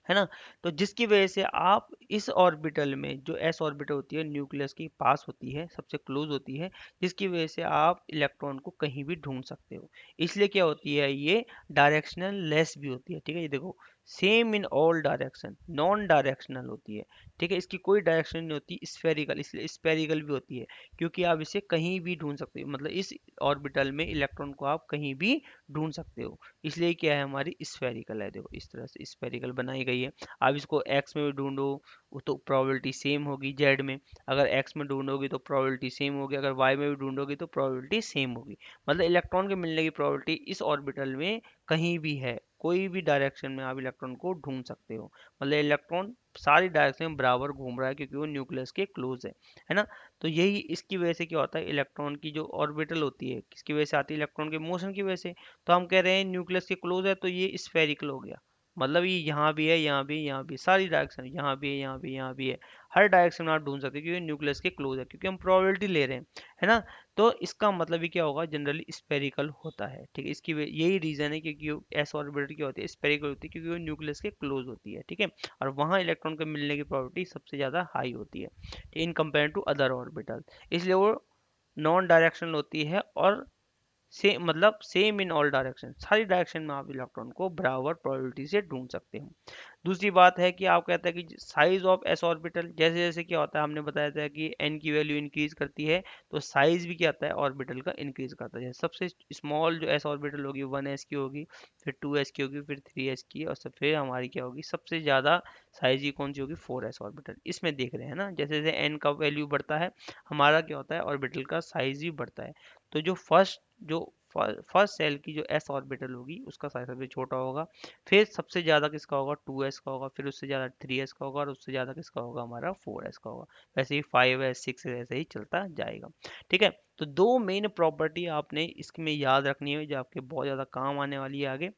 है ना। तो जिसकी वजह से आप इस ऑर्बिटल में जो एस ऑर्बिटल होती है न्यूक्लियस के पास होती है, सबसे क्लोज होती है, जिसकी वजह से आप इलेक्ट्रॉन को कहीं भी ढूंढ सकते हो। इसलिए क्या होती है, ये डायरेक्शनल लेस भी होती है। ठीक है, ये देखो, same in all direction, non directional होती है। ठीक है, इसकी कोई डायरेक्शन नहीं होती, स्फेरिकल, इसलिए स्फेरिकल भी होती है, क्योंकि आप इसे कहीं भी ढूंढ सकते हो, मतलब इस ऑर्बिटल में इलेक्ट्रॉन को आप कहीं भी ढूंढ सकते हो। इसलिए क्या है, हमारी स्फेरिकल है। देखो इस तरह से स्फेरिकल बनाई गई है। आप इसको एक्स में भी ढूंढो वो तो प्रोबेबिलिटी सेम होगी, जेड में अगर एक्स में ढूंढोगी तो प्रोबेबिलिटी सेम होगी, अगर वाई में भी ढूंढोगी तो प्रोबेबिलिटी सेम होगी। मतलब इलेक्ट्रॉन के मिलने की प्रोबेबिलिटी इस ऑर्बिटल में कहीं भी है, कोई भी डायरेक्शन में आप इलेक्ट्रॉन को ढूंढ सकते हो। मतलब इलेक्ट्रॉन सारी डायरेक्शन में बराबर घूम रहा है, क्योंकि वो न्यूक्लियस के क्लोज है ना। तो यही इसकी वजह से क्या होता है, इलेक्ट्रॉन की जो ऑर्बिटल होती है किसकी वजह से आती है, इलेक्ट्रॉन के मोशन की वजह से। तो हम कह रहे हैं न्यूक्लियस के क्लोज है तो ये स्फेरिकल हो गया। मतलब ये यहाँ भी है, यहाँ भी, यहाँ भी, सारी डायरेक्शन, यहाँ भी है, यहाँ भी, यहाँ भी है, हर डायरेक्शन में आप ढूंढ सकते हैं, क्योंकि न्यूक्लियस के क्लोज है, क्योंकि हम प्रोबेबिलिटी ले रहे हैं, है ना। तो इसका मतलब ही क्या होगा, जनरली स्पेरिकल होता है। ठीक है, इसकी यही रीजन है, क्योंकि एस ऑर्बिटल क्या होती है, स्पेरिकल होती है, क्योंकि वो न्यूक्लियस के क्लोज होती है। ठीक है, और वहाँ इलेक्ट्रॉन के मिलने की प्रोबेबिलिटी सबसे ज़्यादा हाई होती है in compare to other orbital, इसलिए वो नॉन डायरेक्शनल होती है, और मतलब सेम इन ऑल डायरेक्शन, सारी डायरेक्शन में आप इलेक्ट्रॉन को बराबर प्रोबेबिलिटी से ढूंढ सकते हो। दूसरी बात है कि आप कहते हैं कि साइज ऑफ एस ऑर्बिटल, जैसे जैसे क्या होता है, हमने बताया था कि एन की वैल्यू इंक्रीज करती है, तो साइज भी क्या आता है ऑर्बिटल का इंक्रीज करता है। सबसे स्मॉल जो एस ऑर्बिटल होगी 1s की होगी, फिर 2s की होगी, फिर 3s की, और फिर हमारी क्या होगी, सबसे ज़्यादा साइज की कौन सी होगी, 4s ऑर्बिटल। इसमें देख रहे हैं ना, जैसे जैसे एन का वैल्यू बढ़ता है, हमारा क्या होता है, ऑर्बिटल का साइज भी बढ़ता है। तो जो फर्स्ट सेल की जो एस ऑर्बिटल होगी उसका साइज सबसे छोटा होगा, फिर सबसे ज़्यादा किसका होगा, 2s का होगा, फिर उससे ज़्यादा 3s का होगा, और उससे ज़्यादा किसका होगा, हमारा 4s का होगा। वैसे ही 5s 6s ऐसे ही चलता जाएगा। ठीक है, तो दो मेन प्रॉपर्टी आपने इसमें याद रखनी है, जो आपके बहुत ज़्यादा काम आने वाली है आगे।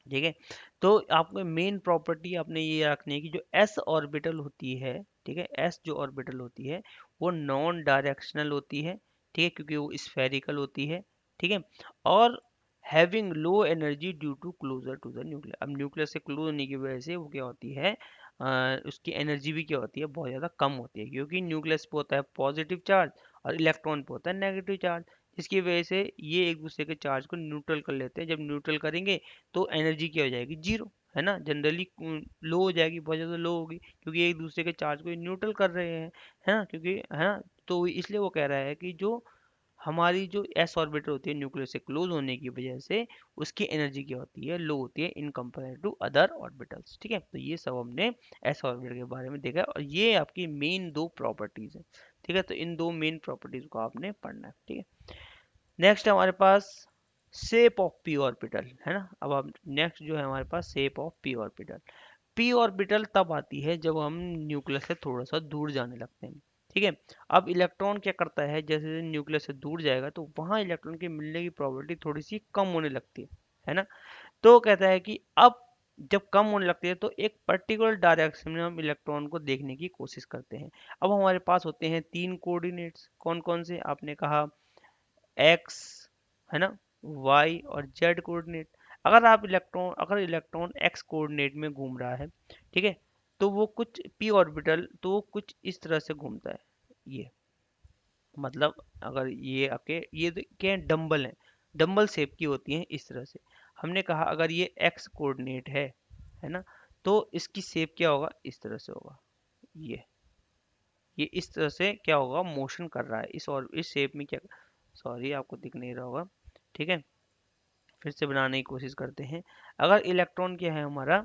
ठीक है, तो आपको मेन प्रॉपर्टी आपने ये रखनी है कि जो एस ऑर्बिटल होती है, ठीक है, एस जो ऑर्बिटल होती है वो नॉन डायरेक्शनल होती है। ठीक है, क्योंकि वो स्फेरिकल होती है। ठीक है, और having low energy due to closer to the nucleus. अब न्यूक्लियस से क्लोज होने की वजह से वो क्या होती है, उसकी एनर्जी भी क्या होती है, बहुत ज़्यादा कम होती है, क्योंकि न्यूक्लियस पे होता है पॉजिटिव चार्ज और इलेक्ट्रॉन पे होता है नेगेटिव चार्ज, जिसकी वजह से ये एक दूसरे के चार्ज को न्यूट्रल कर लेते हैं। जब न्यूट्रल करेंगे तो एनर्जी क्या हो जाएगी, जीरो, है ना, जनरली लो हो जाएगी, बहुत ज़्यादा लो होगी, क्योंकि एक दूसरे के चार्ज को न्यूट्रल कर रहे हैं, है ना, क्योंकि है ना। तो इसलिए वो कह रहा है कि जो हमारी जो एस ऑर्बिटल होती है न्यूक्लियस से क्लोज होने की वजह से उसकी एनर्जी क्या होती है, लो होती है in compare to other orbitals. ठीक है, तो ये सब हमने एस ऑर्बिटल के बारे में देखा, और ये आपकी मेन दो प्रॉपर्टीज है। ठीक है, तो इन दो मेन प्रॉपर्टीज को आपने पढ़ना है। ठीक है, नेक्स्ट हमारे पास शेप ऑफ पी ऑर्बिटल, है ना। अब आप नेक्स्ट जो है हमारे पास shape of p orbital. P orbital तब आती है जब हम न्यूक्लियस से थोड़ा सा दूर जाने लगते हैं। ठीक है, अब इलेक्ट्रॉन क्या करता है, जैसे जैसे न्यूक्लियस से दूर जाएगा तो वहां इलेक्ट्रॉन के मिलने की प्रोबेबिलिटी थोड़ी सी कम होने लगती है ना। तो कहता है कि अब जब कम होने लगती है तो एक पर्टिकुलर डायरेक्शन में हम इलेक्ट्रॉन को देखने की कोशिश करते हैं। अब हमारे पास होते हैं तीन कोऑर्डिनेट्स, कौन कौन से, आपने कहा एक्स, है ना, वाई और जेड कोऑर्डिनेट। अगर इलेक्ट्रॉन एक्स कोऑर्डिनेट में घूम रहा है, ठीक है, तो वो कुछ पी ऑर्बिटल, तो वो कुछ इस तरह से घूमता है। ये मतलब अगर ये आपके ये क्या है, डंबल है, डंबल शेप की होती हैं इस तरह से। हमने कहा अगर ये एक्स कोऑर्डिनेट है ना, तो इसकी शेप क्या होगा, इस तरह से होगा। ये इस तरह से क्या होगा, मोशन कर रहा है इस, और इस शेप में क्या, सॉरी आपको दिख नहीं रहा होगा। ठीक है, फिर से बनाने की कोशिश करते हैं। अगर इलेक्ट्रॉन क्या है हमारा,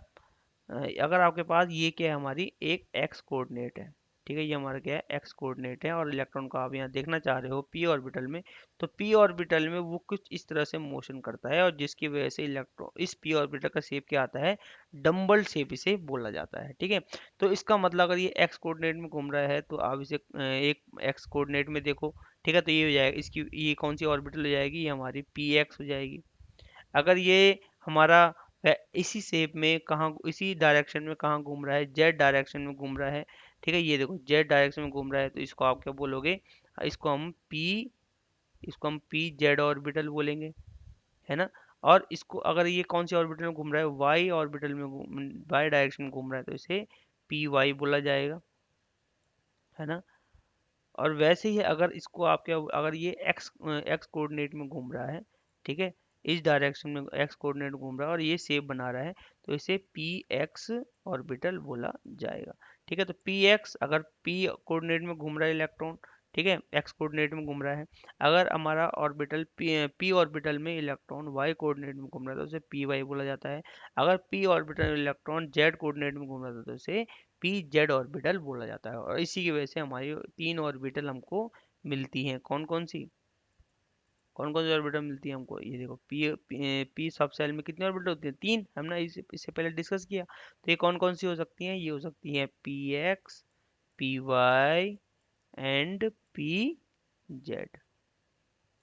अगर आपके पास ये क्या है, हमारी एक एक्स कोऑर्डिनेट है। ठीक है, ये हमारा क्या है, एक्स कोऑर्डिनेट है, और इलेक्ट्रॉन को आप यहाँ देखना चाह रहे हो पी ऑर्बिटल में, तो पी ऑर्बिटल में वो कुछ इस तरह से मोशन करता है, और जिसकी वजह से इलेक्ट्रॉन, इस पी ऑर्बिटल का शेप क्या आता है, डम्बल शेप इसे बोला जाता है। ठीक है, तो इसका मतलब अगर ये एक्स कोऑर्डिनेट में घूम रहा है तो आप इसे एक एक्स कोऑर्डिनेट में देखो। ठीक है, तो ये हो जाएगा, इसकी ये कौन सी ऑर्बिटल हो जाएगी, ये हमारी पी एक्स हो जाएगी। अगर ये हमारा इसी शेप में कहाँ, इसी डायरेक्शन में कहाँ घूम रहा है, जेड डायरेक्शन में घूम रहा है। ठीक है, ये देखो जेड डायरेक्शन में घूम रहा है, तो इसको आप क्या बोलोगे, इसको हम पी, इसको हम पी जेड ऑर्बिटल बोलेंगे, है ना। और इसको अगर ये कौन सी ऑर्बिटल में घूम रहा है, वाई ऑर्बिटल में वाई डायरेक्शन में घूम रहा है, तो इसे पी वाई बोला जाएगा, है ना। और वैसे ही अगर इसको आपके अगर ये एक्स कोऑर्डिनेट में घूम रहा है, ठीक है, इस डायरेक्शन में एक्स कोऑर्डिनेट घूम रहा है और ये शेप बना रहा है, तो इसे पी एक्स ऑर्बिटल बोला जाएगा। ठीक है, तो पी एक्स अगर पी कोऑर्डिनेट में घूम रहा है इलेक्ट्रॉन, ठीक है, एक्स कोऑर्डिनेट में घूम रहा है। अगर हमारा ऑर्बिटल पी ऑर्बिटल में इलेक्ट्रॉन वाई कोऑर्डिनेट में घूम रहा है तो उसे पी वाई बोला जाता है। अगर पी ऑर्बिटल में इलेक्ट्रॉन जेड कोऑर्डिनेट में घूम रहा था तो उसे पी जेड ऑर्बिटल बोला जाता है। और इसी की वजह से हमारी 3 ऑर्बिटल हमको मिलती हैं। कौन कौन सी ऑर्बिटल मिलती है हमको, ये देखो पी सब सेल में कितनी ऑर्बिटल होती है, 3, हमने इससे पहले डिस्कस किया। तो ये कौन कौन सी हो सकती हैं, ये हो सकती हैं P X, P Y and P Z.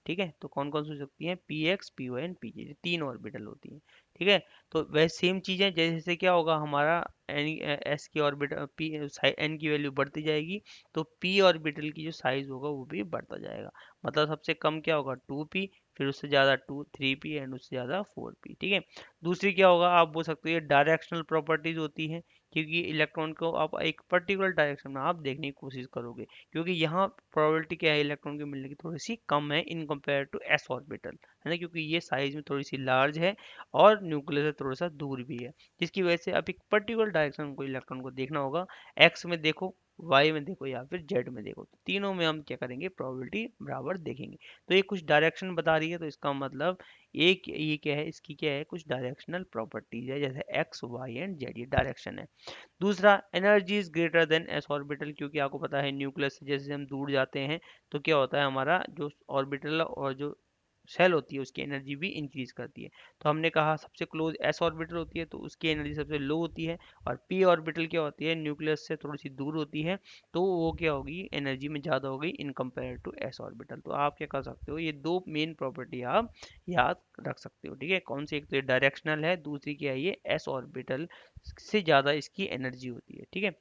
ठीक है, तो कौन कौन सी हो सकती हैं, P X, P Y and P Z, 3 orbital होती हैं। ठीक है, तो वह सेम चीज़ है, जैसे क्या होगा हमारा एन एस की ऑर्बिटल पी एन की वैल्यू बढ़ती जाएगी, तो पी ऑर्बिटल की जो साइज होगा वो भी बढ़ता जाएगा। मतलब सबसे कम क्या होगा 2p, फिर उससे ज़्यादा 3p एंड उससे ज़्यादा 4p। ठीक है, दूसरी क्या होगा आप बोल सकते हो, ये डायरेक्शनल प्रॉपर्टीज होती हैं, क्योंकि इलेक्ट्रॉन को आप एक पर्टिकुलर डायरेक्शन में आप देखने की कोशिश करोगे, क्योंकि यहाँ प्रोबेबिलिटी क्या है इलेक्ट्रॉन के मिलने की थोड़ी सी कम है in compare to S orbital, है ना, क्योंकि ये साइज में थोड़ी सी लार्ज है और न्यूक्लियस से थोड़ा सा दूर भी है, जिसकी वजह से अब एक पर्टिकुलर डायरेक्शन को इलेक्ट्रॉन को देखना होगा। एक्स में देखो, वाई में देखो या फिर जेड में देखो, तो तीनों में हम क्या करेंगे, प्रोबेबिलिटी बराबर देखेंगे। तो ये कुछ डायरेक्शन बता रही है, तो इसका मतलब एक ये क्या है, इसकी क्या है, कुछ डायरेक्शनल प्रॉपर्टीज है, जैसे एक्स वाई एंड जेड, ये डायरेक्शन है। दूसरा, energy is greater than S orbital, क्योंकि आपको पता है न्यूक्लियस से जैसे हम दूर जाते हैं तो क्या होता है, हमारा जो ऑर्बिटल और जो सेल होती है उसकी एनर्जी भी इंक्रीज करती है। तो हमने कहा सबसे क्लोज एस ऑर्बिटल होती है तो उसकी एनर्जी सबसे लो होती है, और पी ऑर्बिटल क्या होती है, न्यूक्लियस से थोड़ी सी दूर होती है, तो वो क्या होगी, एनर्जी में ज़्यादा होगी in compare to S orbital. तो आप क्या कर सकते हो, ये दो मेन प्रॉपर्टी आप याद रख सकते हो। ठीक है, कौन सी, एक तो ये डायरेक्शनल है, दूसरी क्या है, ये एस ऑर्बिटल से ज़्यादा इसकी एनर्जी होती है। ठीक है,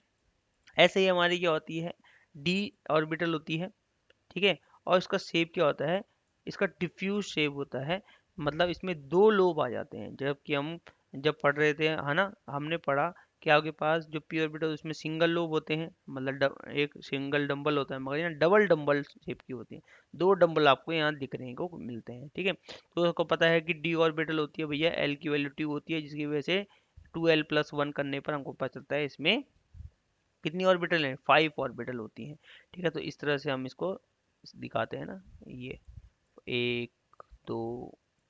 ऐसे ही हमारी क्या होती है, डी ऑर्बिटल होती है। ठीक है, और इसका शेप क्या होता है, इसका डिफ्यूज शेप होता है, मतलब इसमें दो लोब आ जाते हैं। जबकि हम जब पढ़ रहे थे, है ना, हमने पढ़ा कि आपके पास जो पी ऑर्बिटल उसमें सिंगल लोब होते हैं, मतलब एक सिंगल डंबल होता है, मगर यहाँ डबल डंबल शेप की होती है, दो डंबल आपको यहाँ दिखने को मिलते हैं। ठीक है, तो आपको पता है कि डी ऑर्बिटल होती है भैया, एल की वैल्यू 2 होती है, जिसकी वजह से 2l+1 करने पर हमको पता चलता है इसमें कितनी ऑर्बिटल है, 5 ऑर्बिटल होती हैं। ठीक है, तो इस तरह से हम इसको दिखाते हैं ना, ये 1 2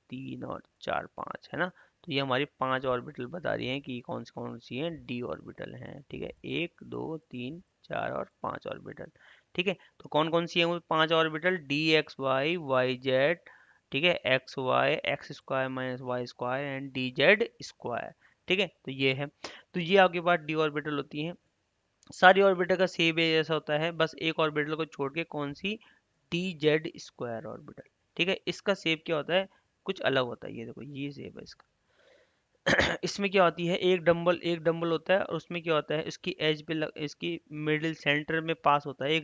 3 और 4 5, है ना। तो ये हमारी 5 ऑर्बिटल बता रही हैं कि कौन सी हैं, डी ऑर्बिटल हैं। ठीक है, 1 2 3 4 और 5 ऑर्बिटल। ठीक है, तो कौन कौन सी है वो 5 orbital, D X Y, Y Z, ठीक है, X Y, X square minus Y square and D Z square. ठीक है, तो ये है, तो ये आपके पास डी ऑर्बिटल होती हैं। सारी ऑर्बिटल का सेम एज ऐसा होता है, बस एक ऑर्बिटल को छोड़ के, कौन सी, डी जेड स्क्वायर ऑर्बिटल। ठीक है, इसका शेप क्या होता है, कुछ अलग होता है, ये देखो ये शेप है इसका। इसमें क्या होती है, एक डंबल होता है और उसमें क्या होता है, इसकी एज पे इसकी मिडिल सेंटर में पास होता है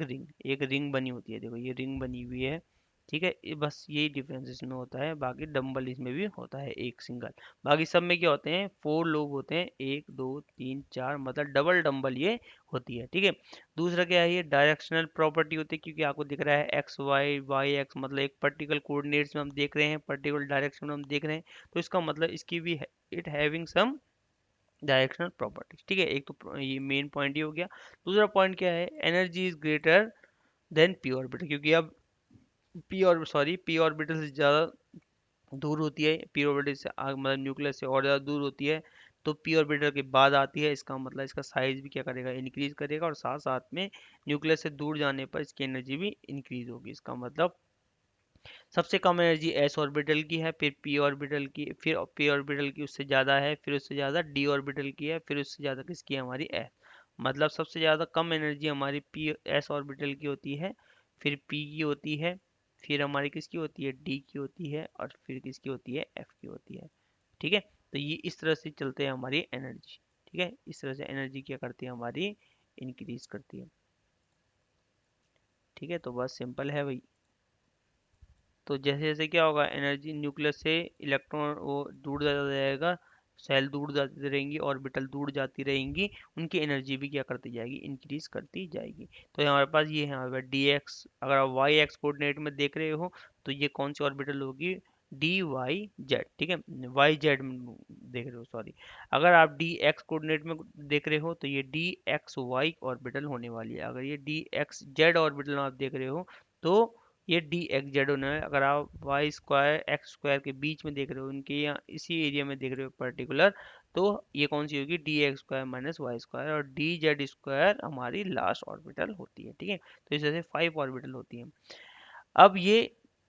एक रिंग बनी होती है, देखो ये रिंग बनी हुई है। ठीक है, बस यही डिफरेंस इसमें होता है, बाकी डंबल इसमें भी होता है एक सिंगल। बाकी सब में क्या होते हैं, 4 लोग होते हैं, 1 2 3 4, मतलब डबल डंबल ये होती है। ठीक है, दूसरा क्या है, ये डायरेक्शनल प्रॉपर्टी होती है, क्योंकि आपको दिख रहा है एक्स वाई, वाई एक्स, मतलब एक पर्टिकुलर कोऑर्डिनेट्स में हम देख रहे हैं, पर्टिकुलर डायरेक्शन में हम देख रहे हैं, तो इसका मतलब इसकी भी it having some directional properties. ठीक है, एक तो ये मेन पॉइंट ये हो गया। दूसरा पॉइंट क्या है, energy is greater than P orbital, क्योंकि अब पी ऑर्बिटल से ज़्यादा दूर होती है, पी ऑर्बिटल से मतलब न्यूक्लियस से और ज़्यादा दूर होती है, तो पी ऑर्बिटल के बाद आती है, इसका मतलब इसका साइज भी क्या करेगा, इंक्रीज करेगा, और साथ साथ में न्यूक्लियस से दूर जाने पर इसकी एनर्जी भी इंक्रीज होगी। इसका मतलब सबसे कम एनर्जी एस ऑर्बिटल की है, फिर पी ऑर्बिटल की, फिर पी ऑर्बिटल की उससे ज़्यादा है, फिर उससे ज़्यादा डी ऑर्बिटल की है, फिर उससे ज़्यादा किसकी है, हमारी एफ। मतलब सबसे ज़्यादा कम एनर्जी हमारी पी एस ऑर्बिटल की होती है, फिर पी की होती है, फिर हमारी किसकी होती है, डी की होती है, और फिर किसकी होती है, एफ की होती है। ठीक है, तो ये इस तरह से चलते हैं हमारी एनर्जी। ठीक है, इस तरह से एनर्जी क्या करती है हमारी, इंक्रीज करती है। ठीक है, तो बस सिंपल है भाई। तो जैसे जैसे क्या होगा, एनर्जी न्यूक्लियस से इलेक्ट्रॉन वो दूर जाता जाएगा, सेल दूर जाती रहेंगी, ऑर्बिटल दूर जाती रहेंगी, उनकी एनर्जी भी क्या करती जाएगी, इंक्रीज करती जाएगी। तो हमारे पास ये है, हमारे पास डी एक्स, अगर आप वाई एक्स कोऑर्डिनेट में देख रहे हो तो ये कौन सी ऑर्बिटल होगी, डी वाई जेड, ठीक है, वाई जेड में देख रहे हो, सॉरी। अगर आप डी एक्स कोऑर्डिनेट में देख रहे हो तो ये डी एक्स वाई ऑर्बिटल होने वाली है। अगर ये डी एक्स जेड ऑर्बिटल आप देख रहे हो तो ये डी एक्स जेड होना है। अगर आप वाई स्क्वायर एक्स स्क्वायर के बीच में देख रहे हो, उनके यहाँ इसी एरिया में देख रहे हो पर्टिकुलर, तो ये कौन सी होगी, D X square minus Y square, और डी जेड स्क्वायर हमारी लास्ट ऑर्बिटल होती है, ठीक है। तो इस तरह से 5 ऑर्बिटल होती है। अब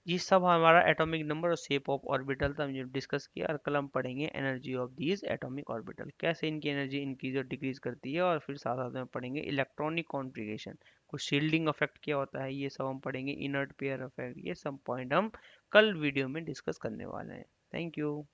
ये सब हमारा एटॉमिक नंबर और शेप ऑफ ऑर्बिटल था, हमने डिस्कस किया। और कल हम पढ़ेंगे energy of these atomic orbital, कैसे इनकी एनर्जी इंक्रीज और डिक्रीज करती है, और फिर साथ साथ में पढ़ेंगे इलेक्ट्रॉनिक कॉन्फ़िगरेशन, कुछ शील्डिंग इफेक्ट क्या होता है, ये सब हम पढ़ेंगे, इनर्ट पेयर इफेक्ट, ये सब पॉइंट हम कल वीडियो में डिस्कस करने वाले हैं। Thank you.